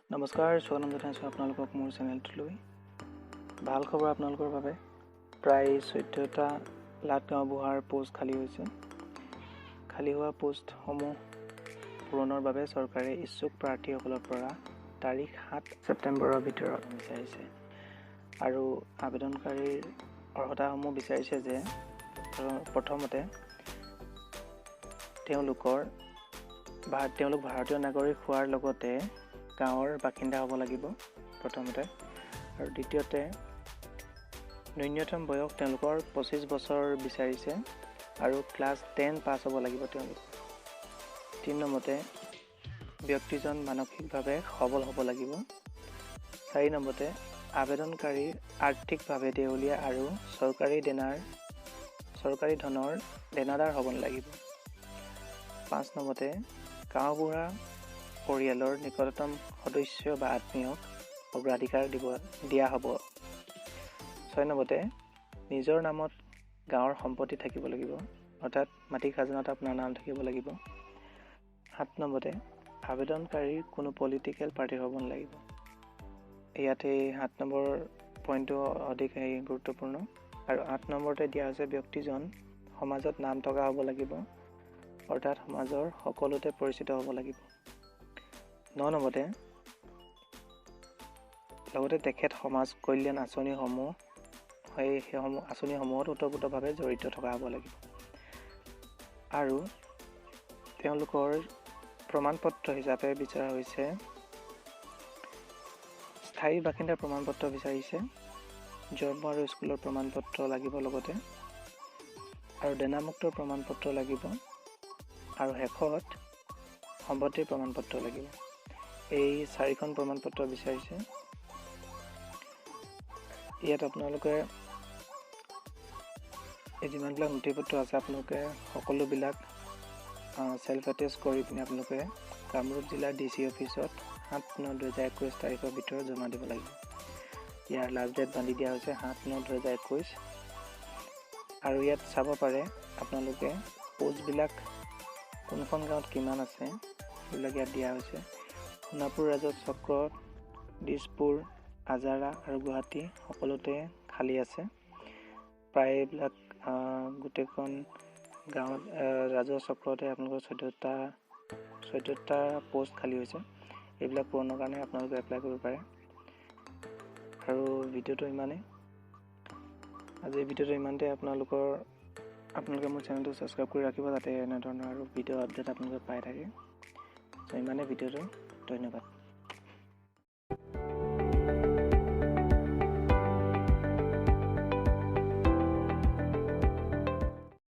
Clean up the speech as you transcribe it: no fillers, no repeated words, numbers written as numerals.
নমস্কাৰ, স্বাগতম জনাইছোঁ আপোনালোকক মোৰ চেনেলটোলৈ। ভাল খবৰ আপোনালোকৰ বাবে। প্ৰায় 14টা লাট গাঁওবুঢ়াৰ পোষ্ট খালী হৈছে। খালী হোৱা পোষ্টসমূহ পূৰণৰ বাবে চৰকাৰে ইচ্ছুক প্ৰাৰ্থীসকলৰ পৰা তাৰিখ 7 ছেপ্টেম্বৰৰ ভিতৰত বিচাৰিছে আৰু আবেদনকাৰীৰ অৰ্হতাসমূহ বিচাৰিছে যে প্ৰথমতে তেওঁলোক ভাৰতীয় নাগৰিক হোৱাৰ লগতে গাঁৱৰ বাসিন্দা হ'ব লাগিব প্ৰথমতে, আৰু দ্বিতীয়তে ন্যূনতম বয়স তেওঁলোকৰ 25 বছৰ বিচাৰিছে আৰু ক্লাছ 10 পাছ হ'ব লাগিব তেওঁলোক। 3 নম্বৰতে ব্যক্তিজন মানসিকভাৱে সবল হ'ব লাগিব। 4 নম্বৰতে আবেদনকাৰীৰ আৰ্থিকভাৱে দেউলীয়া আৰু চৰকাৰী ধনৰ দেনাদাৰ হ'ব নালাগিব। 5 নম্বৰতে গাঁওবুঢ়া পৰিয়ালৰ নিকটতম সদস্য বা আত্মীয়ক অগ্ৰাধিকাৰ দিয়া হ'ব। 6 নম্বৰতে নিজৰ নামত গাঁৱৰ সম্পত্তি থাকিব লাগিব, অৰ্থাৎ মাটি খাজনাত আপোনাৰ নাম থাকিব লাগিব। 7 নম্বৰতে আবেদনকাৰীৰ কোনো পলিটিকেল পাৰ্টি হ'ব নালাগিব। ইয়াতে 7 নম্বৰ পইণ্টটো অধিক গুৰুত্বপূৰ্ণ। আৰু 8 নম্বৰতে দিয়া হৈছে ব্যক্তিজন সমাজত নাম থকা হ'ব লাগিব, অৰ্থাৎ সমাজৰ সকলোতে পৰিচিত হ'ব লাগিব। 9 নম্বৰতে লগতে তেখেত সমাজ কল্যাণ আঁচনিসমূহত ওতঃপ্ৰোতভাৱে জড়িত থকা হ'ব লাগিব। আৰু তেওঁলোকৰ প্ৰমাণপত্ৰ হিচাপে বিচৰা হৈছে স্থায়ী বাসিন্দাৰ প্ৰমাণপত্ৰ বিচাৰিছে, জন্ম আৰু স্কুলৰ প্ৰমাণপত্ৰ লাগিব লগতে, আৰু দেনামুক্তৰ প্ৰমাণপত্ৰ লাগিব, আৰু শেষত সম্পত্তিৰ প্ৰমাণপত্ৰ লাগিব। এই 4খন প্ৰমাণপত্ৰ বিচাৰিছে। ইয়াত আপোনালোকে এই যিমানবিলাক নথিপত্ৰ আছে আপোনালোকে সকলোবিলাক চেল্ফ এটেষ্ট কৰি পিনে আপোনালোকে কামৰূপ জিলাৰ DC অফিচত 7/9/2021 তাৰিখৰ ভিতৰত জমা দিব লাগিব। ইয়াৰ লাষ্ট ডেট বান্ধি দিয়া হৈছে 7/9/2021। আৰু ইয়াত চাব পাৰে আপোনালোকে পোষ্টবিলাক কোনখন গাঁৱত কিমান আছে সেইবিলাক ইয়াত দিয়া হৈছে। সোণাপুৰ ৰাজহ চক্ৰ, দিছপুৰ, আজাৰা আৰু গুৱাহাটী সকলোতে খালী আছে। প্ৰায় এইবিলাক গোটেইখন গাঁৱত ৰাজহ চক্ৰতে আপোনালোকৰ 14টা পোষ্ট খালী হৈছে। এইবিলাক পূৰণৰ কাৰণে আপোনালোকে এপ্লাই কৰিব পাৰে। আৰু ভিডিঅ'টো ইমানেই। আজি ভিডিঅ'টো ইমানতে। আপোনালোকে মোৰ চেনেলটো ছাবস্ক্ৰাইব কৰি ৰাখিব যাতে এনেধৰণৰ আৰু ভিডিঅ' আপডেট আপোনালোকে পাই থাকে। ইমানেই ভিডিঅ'টো। ধন্যবাদ।